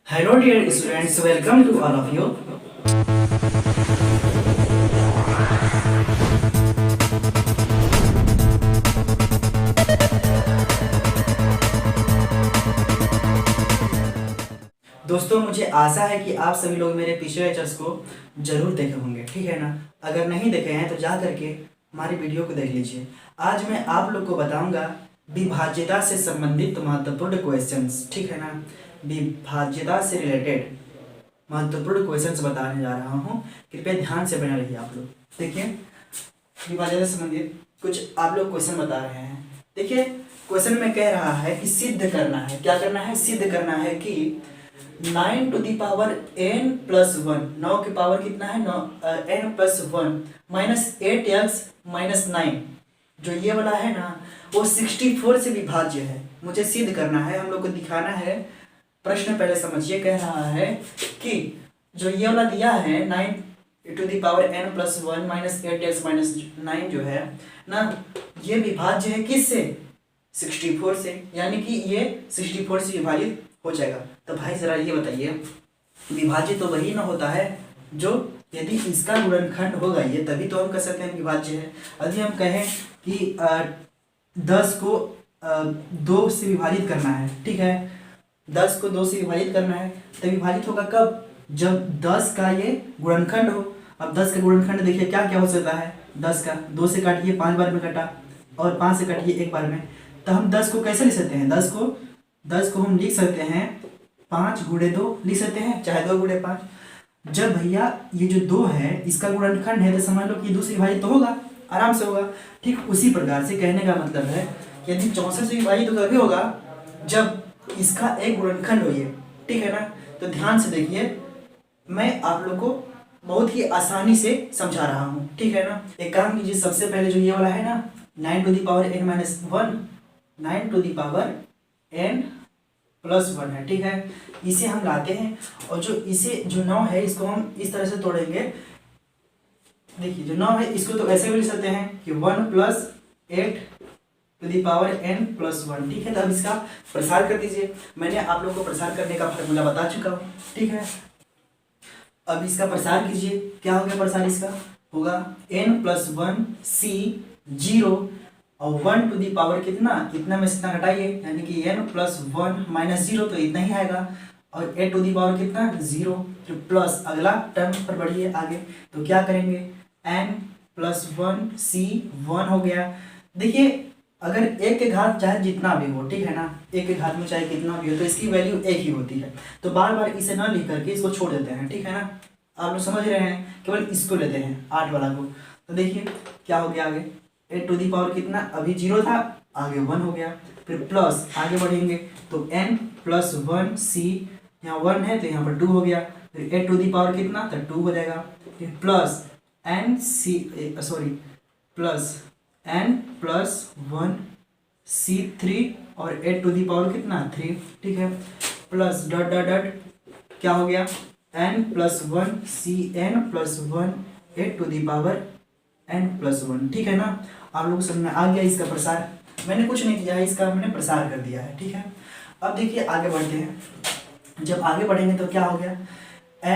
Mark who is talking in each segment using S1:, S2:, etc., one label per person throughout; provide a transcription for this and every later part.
S1: Hello dear students, welcome to all of you. दोस्तों मुझे आशा है कि आप सभी लोग मेरे पिछले लेक्चर्स को जरूर देखे होंगे, ठीक है ना। अगर नहीं देखे हैं तो जा करके हमारी वीडियो को देख लीजिए। आज मैं आप लोग को बताऊंगा विभाज्यता से संबंधित महत्वपूर्ण क्वेश्चंस, ठीक है ना। विभाज्यता से रिलेटेड महत्वपूर्ण क्वेश्चंस बताने जा रहा हूँ, कृपया ध्यान से बने रहिए आप लोग। देखिए विभाज्यता से संबंधित कुछ आप लोग क्वेश्चन बता रहे हैं। देखिए क्वेश्चन में कह रहा है कि सिद्ध करना है, क्या करना है, सिद्ध करना है कि 9 to the power n plus 1, 9 की पावर कितना है, n plus 1 minus 8x minus 9, जो ये वाला है ना वो 64 से विभाज्य है। मुझे सिद्ध करना है, हम लोग को दिखाना है। प्रश्न पहले समझिए, कह रहा है कि जो ये वाला दिया है 9 to the power n plus 1 minus 8x minus 9 जो है ना, ये विभाज्य है किससे, 64 से, यानी कि ये 64 से विभाजित हो जाएगा। तो भाई जरा ये बताइए, विभाज्य तो वही ना होता है जो यदि इसका गुणनखंड होगा ये, तभी तो हम कह सकते हैं विभाज्य है। यदि हम कहें कि 10 को 2 से विभाजित करना है, ठीक है, 10 को 2 से विभाजित करना है तो विभाजित होगा कब, जब 10 का ये गुणनखंड हो। अब 10 का गुणनखंड देखिए क्या क्या हो सकता है, 10 का 2 से काटिए 5 बार में कटा, और 5 से काटिए 1 बार में। तो हम 10 को कैसे लिख सकते हैं, 10 को हम लिख सकते हैं 5 गुणे 2 लिख सकते हैं, चाहे 2 गुणे 5। जब भैया ये जो 2 है इसका गुणनखंड है तो समझ लो कि 2 से विभाजित तो होगा, आराम से होगा। ठीक उसी प्रकार से कहने का मतलब है कि यदि 64 से विभाजित तो तभी होगा जब इसका एक गुणनखंड हो ये, ठीक है ना। तो ध्यान से देखिए, मैं आप लोग को बहुत ही आसानी से समझा रहा हूँ, ठीक है ना। एक काम कीजिए, सबसे पहले जो ये वाला है ना 9 to the power n minus 1, 9 to the power n plus 1 है, ठीक है, इसे हम लाते हैं। और जो इसे जो 9 है इसको हम इस तरह से तोड़ेंगे। देखिए जो 9 है इसको तो ऐसे भी लिख सकते हैं कि 1 plus 8 to the power n plus 1, ठीक है। तो अब इसका प्रसार कर दीजिए, मैंने आप लोग को प्रसार करने का फार्मूला बता चुका हूँ, ठीक है। अब इसका प्रसार कीजिए, क्या हो गया प्रसार, इसका होगा n प्लस 1 c 0 और 1 टू दी पावर कितना, इतना में इतना घटाइए, यानी कि n प्लस 1 माइनस 0 तो इतना ही आएगा, और a टू दी पावर कितना 0, फिर प्लस अगला टर्म पर बढ़िए आगे, तो क्या करेंगे n प्लस 1 c 1 हो गया। देखिए अगर एक के घात चाहे जितना भी हो, ठीक है ना, एक के घात में चाहे कितना भी हो तो इसकी वैल्यू एक ही होती है। तो बार बार इसे ना लिख करके इसको छोड़ देते हैं, ठीक है ना। आप लोग समझ रहे हैं, केवल इसको लेते हैं 8 वाला को। तो देखिए क्या हो गया आगे, ए टू दी पावर कितना, अभी 0 था, आगे 1 हो गया, फिर प्लस आगे बढ़ेंगे तो n प्लस 1 c, यहाँ 1 है तो यहाँ पर 2 हो गया, फिर ए टू दी पावर कितना तो 2 हो जाएगा, फिर plus n c sorry plus n plus 1 c3 और ए टू दी पावर कितना 3, ठीक है, प्लस डॉट डॉट डॉट क्या हो गया n plus 1 c n plus 1 a to the power n plus 1, ठीक है ना। आप लोग समझ में आ गया इसका प्रसार, मैंने कुछ नहीं किया है, इसका मैंने प्रसार कर दिया है, ठीक है। अब देखिए आगे बढ़ते हैं, जब आगे बढ़ेंगे तो क्या हो गया,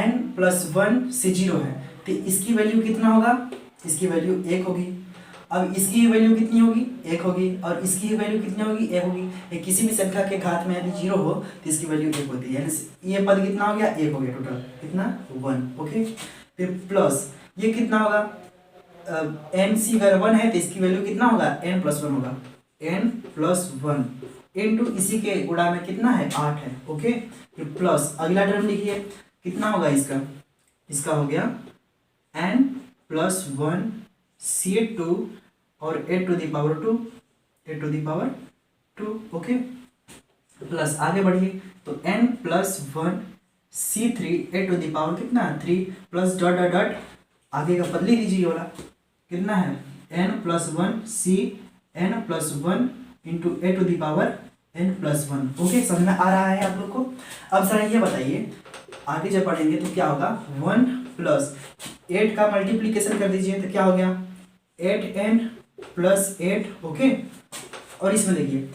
S1: n प्लस 1 से 0 है तो इसकी वैल्यू कितना होगा, इसकी वैल्यू 1 होगी। अब इसकी वैल्यू कितनी होगी, 1 होगी, और इसकी वैल्यू कितनी होगी, 1 होगी। ये किसी भी संख्या के घात में यदि 0 हो तो इसकी वैल्यू 1 होती है, यानी ये पद कितना हो गया, 1 हो गया, टोटल कितना 1, ओके। फिर प्लस ये कितना होगा, एन सी अगर 1 है तो इसकी वैल्यू कितना होगा, n प्लस 1 होगा, n प्लस 1 इंटू इसी के गुणा में कितना है 8 है, ओके। फिर प्लस अगला टर्म लिखिए कितना होगा इसका हो गया n प्लस 1 c2 और a to the power 2, a to the power 2, okay. Plus आगे बढ़िए तो n plus 1 c3 a to the power कितना 3, प्लस डॉट डॉट डॉट आगे का पद लिख लीजिए वाला कितना है n plus 1 c n plus 1 into a to the power n plus 1, okay. समझ में आ रहा है आप लोग को। अब सर ये बताइए आगे जब पढ़ेंगे तो क्या होगा, 1 प्लस 8 का मल्टीप्लीकेशन कर दीजिए तो क्या हो गया 8n प्लस 8, ओके। और इसमें देखिए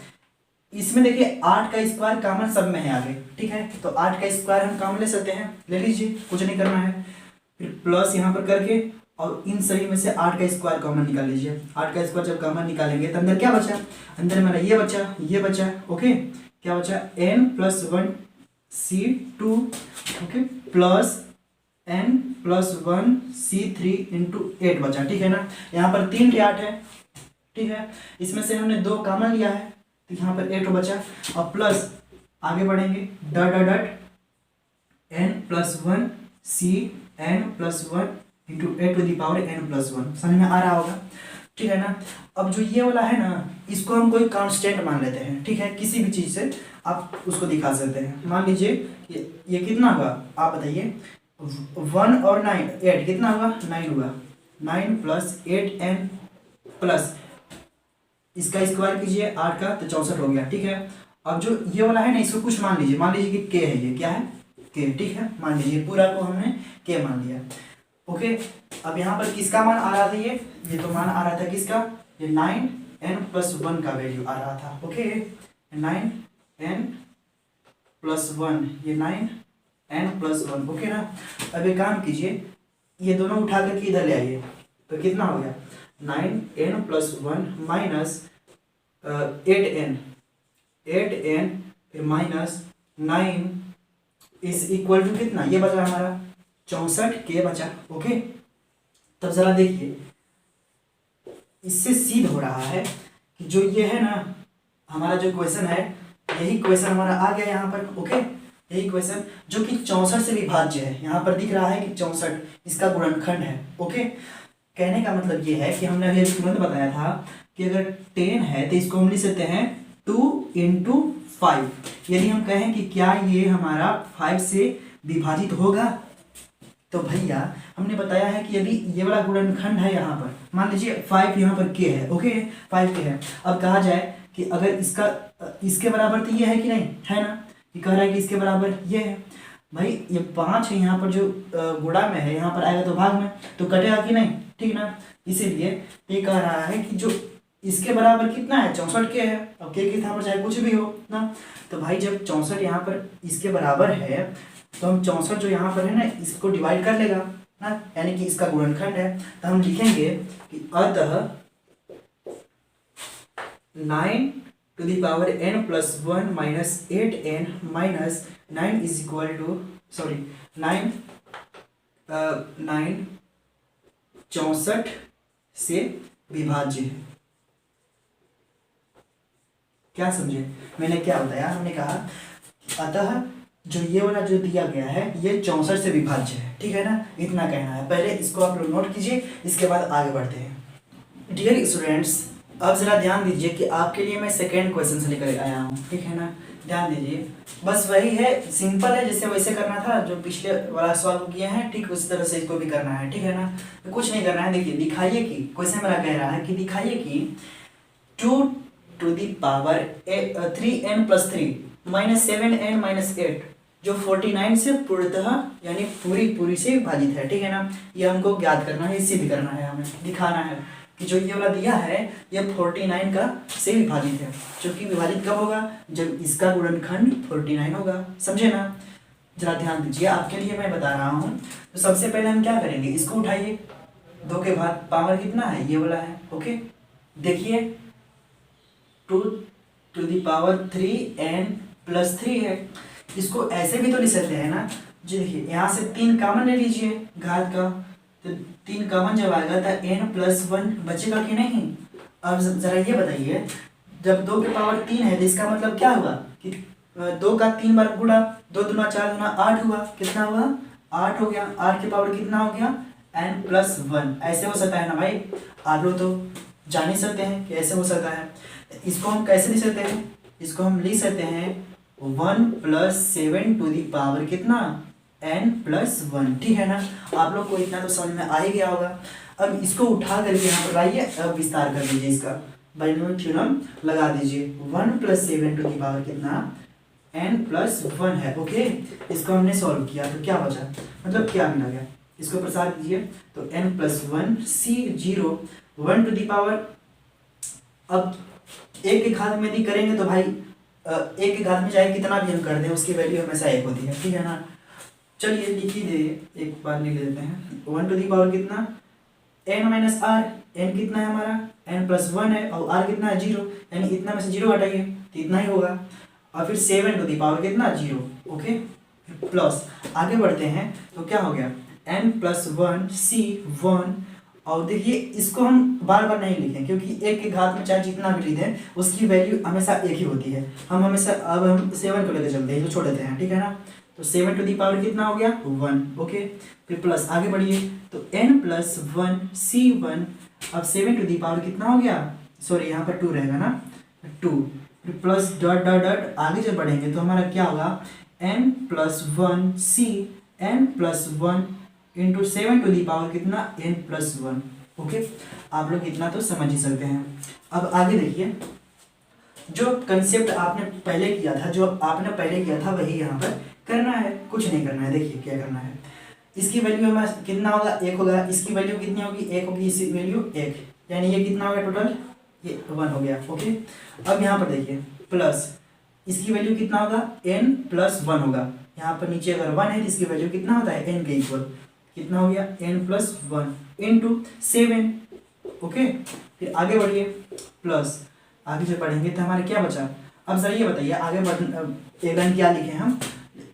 S1: इसमें देखिए 8 का स्क्वायर कॉमन सब में है आगे, ठीक है, तो 8 का स्क्वायर हम कॉमन ले सकते हैं, ले लीजिए, कुछ नहीं करना है। फिर प्लस यहाँ पर करके और इन सभी में से 8 का स्क्वायर कॉमन निकाल लीजिए। 8 का स्क्वायर जब कॉमन निकालेंगे तो अंदर क्या बचा, अंदर मेरा ये बचा, ओके, क्या बचा, n+1 C2, okay, plus n+1 C3 into 8 बचा, ठीक है ना। यहाँ पर 3 टे 8 है, ठीक है, इसमें से हमने 2 कॉमन लिया है तो यहाँ पर 8 बचा, और प्लस आगे बढ़ेंगे dot dot dot n+1 C n+1 into 8 n+1, समझ में आ रहा होगा, ठीक है ना। अब जो ये वाला है ना, इसको हम कोई कांस्टेंट मान लेते हैं, ठीक है, किसी भी चीज़ से आप उसको दिखा सकते हैं। मान लीजिए ये कितना हुआ, आप बताइए, 1 और 9 8 कितना हुआ, 9 हुआ, 9 + 8n प्लस इसका स्क्वायर कीजिए 8 का तो 64 हो गया, ठीक है। अब जो ये वाला है ना, इसको कुछ मान लीजिए कि k है, ये क्या है, k, ठीक है, मान लीजिए पूरा को हमने k मान लिया, ओके। अब यहाँ पर किसका मान आ रहा था, ये तो मान आ रहा था किसका, ये 9n+1 का वैल्यू आ रहा था, ओके, 9n+1, ये 9n+1, ओके ना। अब एक काम कीजिए, ये दोनों उठा करके इधर ले आइए, तो कितना हो गया, 9n+1 माइनस 8n फिर माइनस 9 इज इक्वल टू कितना, ये बचा हमारा 64 के बचा, ओके। तब जरा देखिए, इससे सिद्ध हो रहा है कि जो ये है ना हमारा जो क्वेश्चन है, यही क्वेश्चन हमारा आ गया यहाँ पर, ओके, यही क्वेश्चन जो कि 64 से विभाज्य है, यहाँ पर दिख रहा है कि 64 इसका गुणनखंड है, ओके। कहने का मतलब ये है कि हमने अभी तुरंत बताया था कि अगर 10 है तो इसको हम लिख सकते हैं 2 × 5। यदि हम कहें कि क्या ये हमारा 5 से विभाजित होगा, तो भैया हमने बताया है कि यदि ये वाला गुणनखंड है, यहाँ पर मान लीजिए 5 यहाँ पर k है, ओके, 5 k है। अब कहा जाए कि अगर इसके बराबर तो ये है कि नहीं, है ना, ये कह रहा है कि इसके बराबर ये है, भाई ये 5 है यहाँ पर जो गुणा में है, यहाँ पर आएगा तो भाग में, तो कटेगा कि नहीं, ठीक ना। इसीलिए ये कह रहा है कि जो इसके बराबर कितना है, 64 के है। अब के स्थान पर चाहे कुछ भी हो ना, तो भाई जब 64 यहाँ पर इसके बराबर है, तो हम 64 जो यहाँ पर है ना, इसको डिवाइड कर लेगा ना, यानी कि इसका गुणनखंड है। तो हम लिखेंगे कि अतः 9n+1 minus 8n minus 9 is equal to 9 64 से विभाज्य है। क्या समझे मैंने क्या बताया, हमने कहा अतः जो ये वाला जो दिया गया है ये 64 से विभाज्य है, ठीक है ना, इतना कहना है। पहले इसको आप लोग नोट कीजिए, इसके बाद आगे बढ़ते हैं। डियर स्टूडेंट्स, अब जरा ध्यान दीजिए कि आपके लिए मैं सेकेंड क्वेश्चन से लेकर आया हूँ, ठीक है ना, ध्यान दीजिए। बस वही है, सिंपल है, जैसे वैसे करना था जो पिछले वाला सवाल को किए हैं, ठीक उसी तरह से इसको भी करना है, ठीक है ना। तो कुछ नहीं करना है, देखिए दिखाइए कि क्वेश्चन मेरा कह रहा है कि दिखाइए कि 2 to the power 3n+3 minus 7n minus 8 जो 49 से पूर्णतः यानी पूरी से विभाजित है, ठीक है ना। ये हमको ज्ञात करना है, इससे भी करना है, हमें दिखाना है कि जो ये वाला दिया है ये 49 का से विभाजित है, जो कि विभाजित कब होगा, जब इसका गुणनखंड 49 होगा, समझे ना। जरा ध्यान दीजिए, आपके लिए मैं बता रहा हूँ। तो सबसे पहले हम क्या करेंगे, इसको उठाइए, 2 के बाद पावर कितना है, ये वाला है, ओके। देखिए 2 to the power 3n+3 है, इसको ऐसे भी तो लिख सकते हैं ना जी। देखिए यहाँ से 3 कॉमन ले लीजिए घात का, तो 3 कॉमन जब आएगा तो n+1 बचेगा कि नहीं। अब जरा ये बताइए, जब 2 के पावर 3 है तो इसका मतलब क्या हुआ कि 2 का 3 बार गुणा, 2 दूना 4 दूना 8 हुआ, कितना हुआ 8 हो गया। 8 के पावर कितना हो गया n+1। ऐसे हो सकता है ना भाई, आप लोग तो जान ही सकते हैं कि ऐसे हो सकता है। इसको हम कैसे लिख सकते हैं, इसको हम लिख सकते हैं 1+7 to the power कितना n+1, ठीक है ना। आप लोग को इतना तो समझ में आ ही गया होगा। अब इसको उठा करके यहाँ पर लाइए, अब विस्तार कर लीजिए, इसका बाइनोमियल थ्योरम लगा दीजिए। 1+7 to the power कितना n+1 है, ओके। इसको हमने सॉल्व किया तो क्या बचा, मतलब क्या मिला गया, इसको प्रसार कीजिए तो n+1 C0 1 to the power। अब एक घात में यदि करेंगे तो भाई एक के घात में चाहे कितना भी हम कर दें उसकी वैल्यू हमेशा एक होती है, ठीक है ना। चलिए लिख ही दे, एक बार लिख देते हैं। 1 टू दी पावर कितना, n माइनस आर, n कितना है हमारा, n प्लस 1 है और r कितना है 0, यानी इतना में से 0 हटाइए तो इतना ही होगा। और फिर 7 टू दी पावर कितना 0, ओके। प्लस आगे बढ़ते हैं तो क्या हो गया, n प्लस 1 c1। और देखिए इसको हम बार बार नहीं लिखें क्योंकि एक के घात में चाहे जितना भी लिख दें उसकी वैल्यू हमेशा एक ही होती है। हम हमेशा अब हम 7 को लेकर चलते हैं, जो छोड़ देते हैं, ठीक है ना। तो 7 टू दी पावर कितना हो गया 1, ओके। फिर प्लस आगे बढ़िए तो n प्लस 1 c1। अब 7 टू दी पावर कितना हो गया, सॉरी यहाँ पर 2 रहेगा ना, 2। फिर प्लस डॉट डॉट डॉट आगे जब बढ़ेंगे तो हमारा क्या होगा, n plus 1 c, n plus 1 into 7 to the power कितना n प्लस 1, ओके। आप लोग इतना तो समझ ही सकते हैं। अब आगे देखिए, जो कंसेप्ट आपने पहले किया था, जो आपने पहले किया था वही यहाँ पर करना है, कुछ नहीं करना है। देखिए क्या करना है, इसकी वैल्यू हमारा कितना होगा, 1 होगा। इसकी वैल्यू कितनी होगी, 1 होगी। इसकी वैल्यू 1, यानी ये कितना हो गया टोटल, ये 1 हो गया, ओके। अब यहाँ पर देखिए प्लस इसकी वैल्यू कितना होगा, n प्लस 1 होगा। यहाँ पर नीचे अगर 1 है तो इसकी वैल्यू कितना होता है, n के इक्वल कितना हो गया, n प्लस 1 इंटू 7, ओके। फिर आगे बढ़िए, प्लस आगे जब बढ़ेंगे तो हमारे क्या बचा। अब सर ये बताइए आगे बढ़ एक लाइन क्या लिखे हम,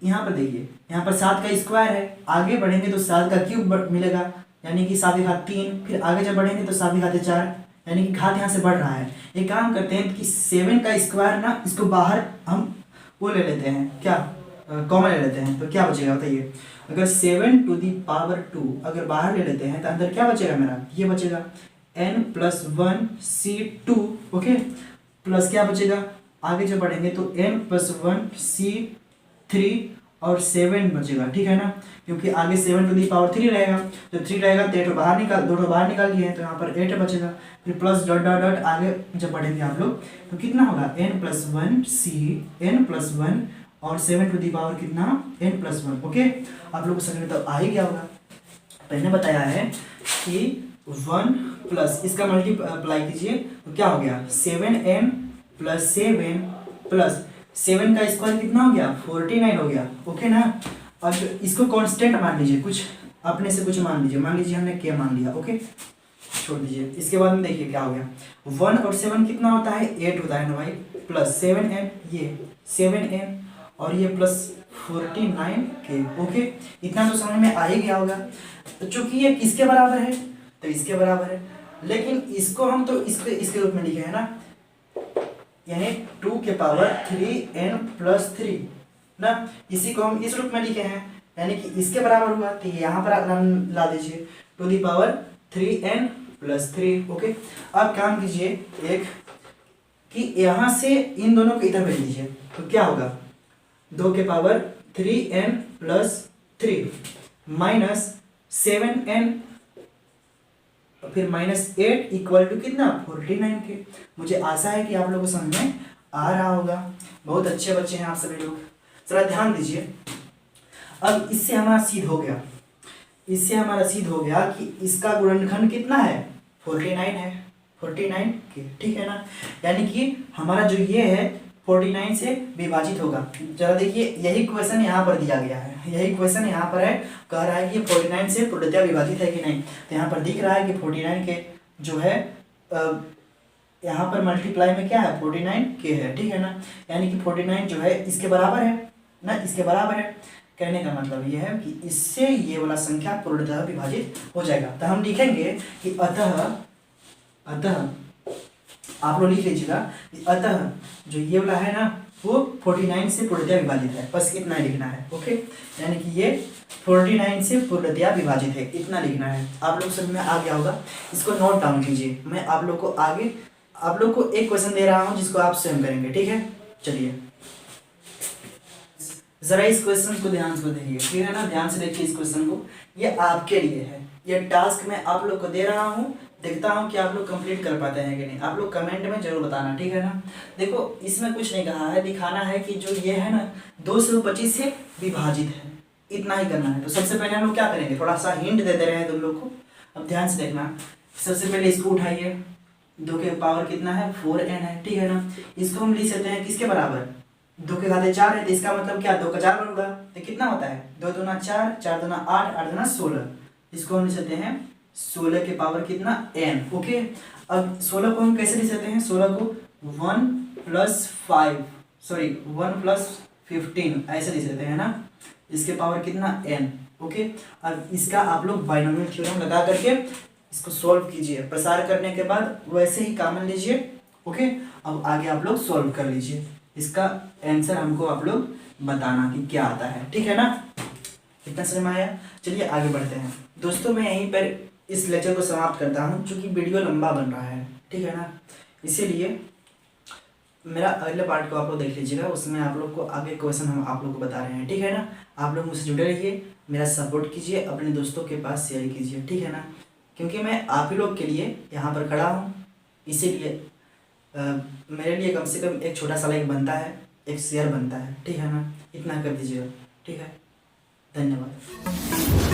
S1: यहाँ पर देखिए, यहाँ पर 7 का स्क्वायर है, आगे बढ़ेंगे तो 7 का क्यूब मिलेगा, यानी कि 7 की घात 3। फिर आगे जब बढ़ेंगे तो 7 की घात 4, यानी कि घात यहाँ से बढ़ रहा है। एक काम करते हैं कि 7 का स्क्वायर ना, इसको बाहर हम वो ले लेते हैं, क्या कॉमन ले लेते हैं, तो क्या बचेगा बताइए। अगर 7 टू दी पावर 2 अगर बाहर ले लेते हैं तो अंदर क्या बचेगा मेरा, ये बचेगा n plus 1 c2, okay. Plus क्या बचेगा, आगे जब बढ़ेंगे तो n प्लस 1 c3 और 7 बचेगा, ठीक है ना। क्योंकि आगे 7 टू दी पावर 3 रहेगा, तो 3 रहेगा तो 8 बाहर निकाल, 2 बाहर निकाल दिए हैं तो यहाँ पर 8 बचेगा। फिर प्लस डॉट डॉट डॉट आगे जब बढ़ेंगे आप लोग तो कितना होगा, n plus 1 c, n plus 1 और 7 टू दी पावर कितना n प्लस 1, ओके। आप लोग को समझ में तो आ ही गया होगा। मैंने बताया है कि 1 प्लस इसका मल्टीप्लाई कीजिए तो क्या हो गया, 7n प्लस 7 प्लस 7 का स्क्वायर कितना हो गया, 49 हो गया, ओके ना। अब इसको कांस्टेंट मान लीजिए, कुछ अपने से कुछ मान लीजिए, मान लीजिए हमने k मान लिया, ओके, छोड़ दीजिए। इसके बाद में देखिए क्या हो गया, 1 और 7 कितना होता है, 8 होता है ना भाई, प्लस 7n, ये 7n और ये प्लस 49k, ओके। इतना तो समझ में आ ही गया होगा। तो चूंकि ये किसके बराबर है, तो इसके बराबर है, लेकिन इसको हम तो इसके रूप में लिखे हैं ना, यानी 2 के पावर 3n प्लस 3 ना, इसी को हम इस रूप में लिखे हैं, यानी कि इसके बराबर हुआ। तो यहाँ पर ला दीजिए to the power 3n plus 3, okay. अब काम कीजिए एक कि यहाँ से इन दोनों को इधर भेज दीजिए तो क्या होगा, 2 के power 3n plus 3 minus 7n फिर माइनस 8 इक्वल टू कितना 49 के। मुझे आशा है कि आप लोगों को समझ में आ रहा होगा। बहुत अच्छे बच्चे हैं आप सभी लोग, जरा ध्यान दीजिए। अब इससे हमारा सिद्ध हो गया, इससे हमारा सिद्ध हो गया कि इसका गुणनखंड कितना है, 49 है, 49 के, ठीक है ना। यानी कि हमारा जो ये है 49 से विभाजित होगा। जरा देखिए यही क्वेश्चन यहाँ पर दिया गया है, यही क्वेश्चन यहाँ पर है, कह रहा है कि 49 से पूर्णतया विभाजित है कि नहीं। तो यहाँ पर दिख रहा है कि 49 के जो है यहाँ पर मल्टीप्लाई में क्या है 49 के है, ठीक है ना। यानी कि 49 जो है इसके बराबर है ना, इसके बराबर है। कहने का मतलब ये है कि इससे ये वाला संख्या पूर्णतः विभाजित हो जाएगा। तो हम लिखेंगे कि अतः आप लोग लिख लीजिएगा, अतः जो ये वाला है ना वो 49 से पूर्णतया विभाजित है, बस इतना लिखना है, ओके। यानी कि ये 49 से पूर्णतया विभाजित है, इतना लिखना है। आप लोग समझ में आ गया होगा, इसको नोट डाउन कीजिए। मैं आप लोग को आगे आप लोग को एक क्वेश्चन दे रहा हूँ जिसको आप स्वयं करेंगे, ठीक है। चलिए जरा इस क्वेश्चन को ध्यान से देखिए, ठीक है ना, ध्यान से देखिए इस क्वेश्चन को। ये आपके लिए है, ये टास्क मैं आप लोग को दे रहा हूँ, देखता हूँ कि आप लोग कंप्लीट कर पाते हैं कि नहीं। आप लोग कमेंट में जरूर बताना, ठीक है ना। देखो इसमें कुछ नहीं कहा है, दिखाना है कि जो ये है ना 225 से विभाजित है, इतना ही करना है। तो सबसे पहले हम लोग क्या करेंगे, थोड़ा सा हिंट दे दे रहे हैं तुम लोग को, अब ध्यान से देखना। सबसे पहले इसको उठाइए, 2 के पावर कितना है 4n है, ठीक है ना। इसको हम लिख सकते हैं किसके बराबर, 2 के घाते 4 है तो इसका मतलब क्या 2 का 4 होगा तो कितना होता है 2 दूना 4, 4 दूना 8, 8 दूना 16। इसको हम लिख सकते हैं 16 के पावर कितना n। ओके, अब 16 को हम कैसे लिख सकते हैं 16 को 1 + 5 सॉरी 1 + 15 ऐसे लिख सकते हैं ना, इसके पावर कितना n। ओके, अब इसका आप लोग बाइनोमियल थ्योरम लगा करके इसको सॉल्व कीजिए, प्रसार करने के बाद वैसे ही कॉमन लीजिए। ओके, अब आगे आप लोग सॉल्व कर लीजिए, इसका आंसर हमको आप लोग बताना कि क्या आता है, ठीक है ना। कितना समझ में आया, चलिए आगे बढ़ते हैं दोस्तों। मैं यहीं पर इस लेक्चर को समाप्त करता हूँ क्योंकि वीडियो लंबा बन रहा है, ठीक है ना, इसीलिए मेरा अगले पार्ट को आप लोग देख लीजिएगा, उसमें आप लोग को आगे क्वेश्चन हम आप लोग को बता रहे हैं, ठीक है ना। आप लोग मुझसे जुड़े रहिए, मेरा सपोर्ट कीजिए, अपने दोस्तों के पास शेयर कीजिए, ठीक है ना, क्योंकि मैं आप ही लोग के लिए यहाँ पर खड़ा हूँ, इसीलिए मेरे लिए कम से कम एक छोटा सा लाइक बनता है, एक शेयर बनता है, ठीक है ना, इतना कर दीजिएगा, ठीक है। धन्यवाद।